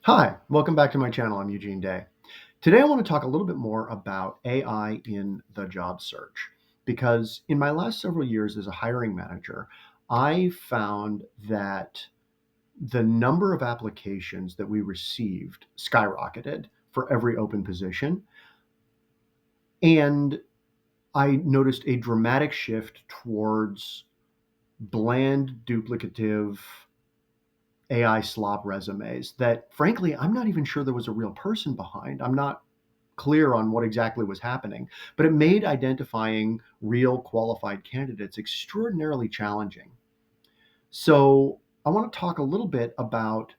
Hi, welcome back to my channel. I'm Eugene Day. Today I want to talk a little bit more about AI in the job search because in my last several years as a hiring manager, I found that the number of applications that we received skyrocketed for every open position. And I noticed a dramatic shift towards bland, duplicative AI slop resumes that, frankly, I'm not even sure there was a real person behind. I'm not clear on what exactly was happening, but it made identifying real qualified candidates extraordinarily challenging. So, I want to talk a little bit about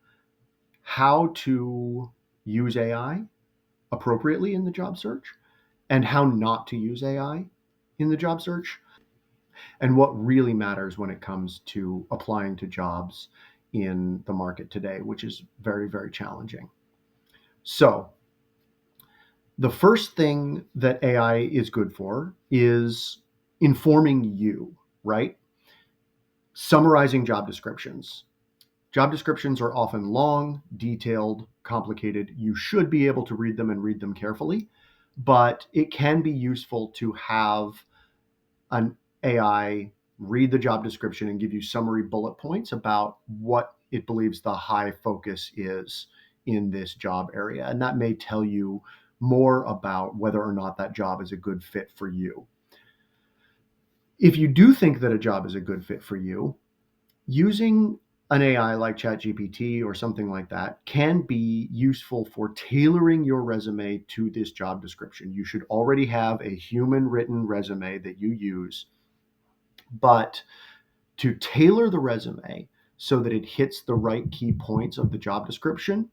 how to use AI appropriately in the job search and how not to use AI in the job search and what really matters when it comes to applying to jobs in the market today, which is very, very challenging. So, the first thing that AI is good for is informing you, right? Summarizing job descriptions. Job descriptions are often long, detailed, complicated. You should be able to read them and read them carefully, but it can be useful to have an AI read the job description and give you summary bullet points about what it believes the high focus is in this job area. And that may tell you more about whether or not that job is a good fit for you. If you do think that a job is a good fit for you, using an AI like ChatGPT or something like that can be useful for tailoring your resume to this job description. You should already have a human written resume that you use, but to tailor the resume so that it hits the right key points of the job description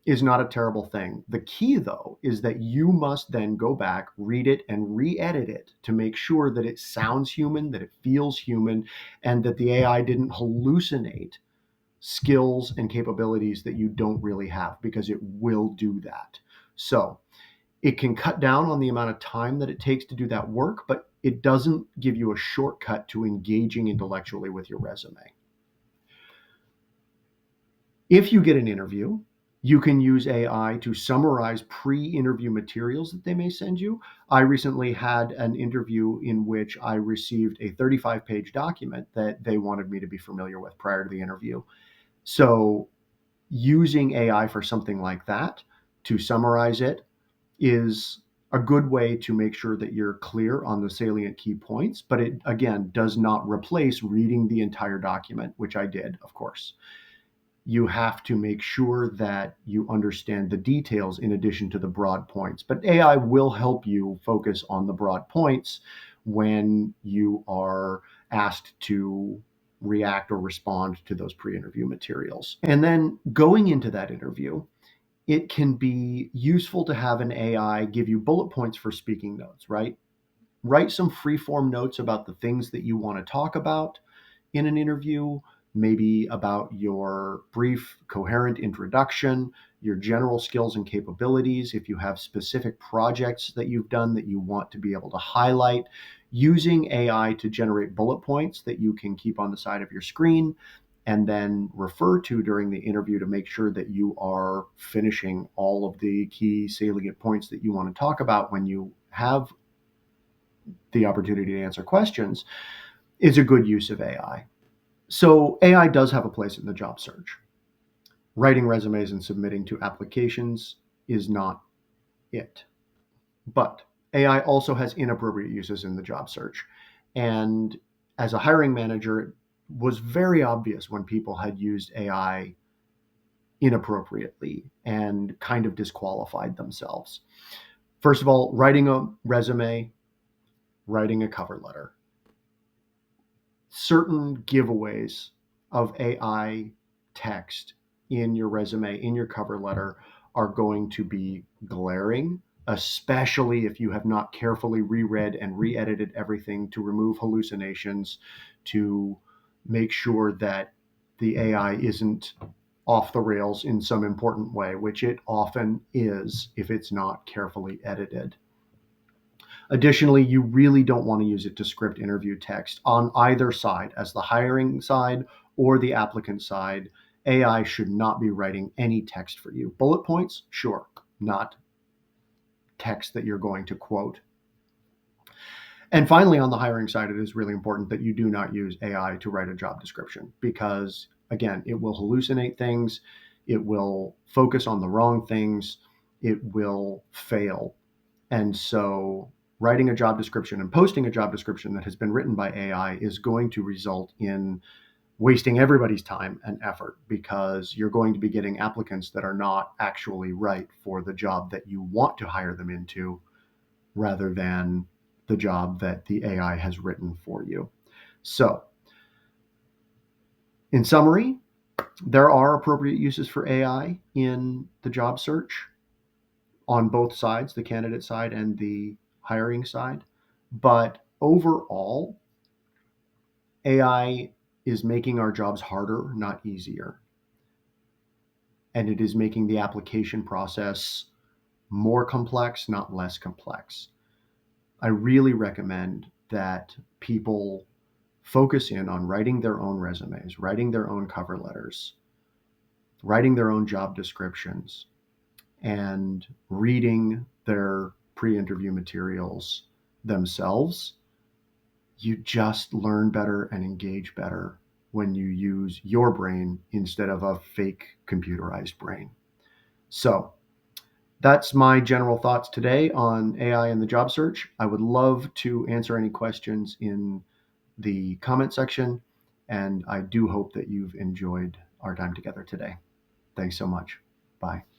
is not a terrible thing. The key, though, is that you must then go back, read it, and re edit it to make sure that it sounds human, that it feels human, and that the AI didn't hallucinate skills and capabilities that you don't really have, because it will do that. So, it can cut down on the amount of time that it takes to do that work, but it doesn't give you a shortcut to engaging intellectually with your resume. If you get an interview, you can use AI to summarize pre interview materials that they may send you. I recently had an interview in which I received a 35-page document that they wanted me to be familiar with prior to the interview. So, using AI for something like that to summarize it is a good way to make sure that you're clear on the salient key points, but it again does not replace reading the entire document, which I did, of course. You have to make sure that you understand the details in addition to the broad points. But AI will help you focus on the broad points when you are asked to react or respond to those pre interview materials. And then going into that interview, it can be useful to have an AI give you bullet points for speaking notes, right? Write some free form notes about the things that you want to talk about in an interview, maybe about your brief, coherent introduction, your general skills and capabilities. If you have specific projects that you've done that you want to be able to highlight, using AI to generate bullet points that you can keep on the side of your screen and then refer to during the interview to make sure that you are finishing all of the key salient points that you want to talk about when you have the opportunity to answer questions is a good use of AI. So AI does have a place in the job search. Writing resumes and submitting to applications is not it. But AI also has inappropriate uses in the job search. And as a hiring manager, it was very obvious when people had used AI inappropriately and kind of disqualified themselves. First of all, writing a resume, writing a cover letter. Certain giveaways of AI text in your resume, in your cover letter, are going to be glaring, especially if you have not carefully reread and re edited everything to remove hallucinations, to make sure that the AI isn't off the rails in some important way, which it often is if it's not carefully edited. Additionally, you really don't want to use it to script interview text on either side, as the hiring side or the applicant side. AI should not be writing any text for you. Bullet points, sure, not text that you're going to quote. And finally, on the hiring side, it is really important that you do not use AI to write a job description because, again, it will hallucinate things, it will focus on the wrong things, it will fail. And so, writing a job description and posting a job description that has been written by AI is going to result in wasting everybody's time and effort because you're going to be getting applicants that are not actually right for the job that you want to hire them into rather than the job that the AI has written for you. So, in summary, there are appropriate uses for AI in the job search on both sides, the candidate side and the hiring side. But overall, AI is making our jobs harder, not easier. And it is making the application process more complex, not less complex. I really recommend that people focus in on writing their own resumes, writing their own cover letters, writing their own job descriptions, and reading their pre interview materials themselves. You just learn better and engage better when you use your brain instead of a fake computerized brain. So, that's my general thoughts today on AI and the job search. I would love to answer any questions in the comment section, and I do hope that you've enjoyed our time together today. Thanks so much. Bye.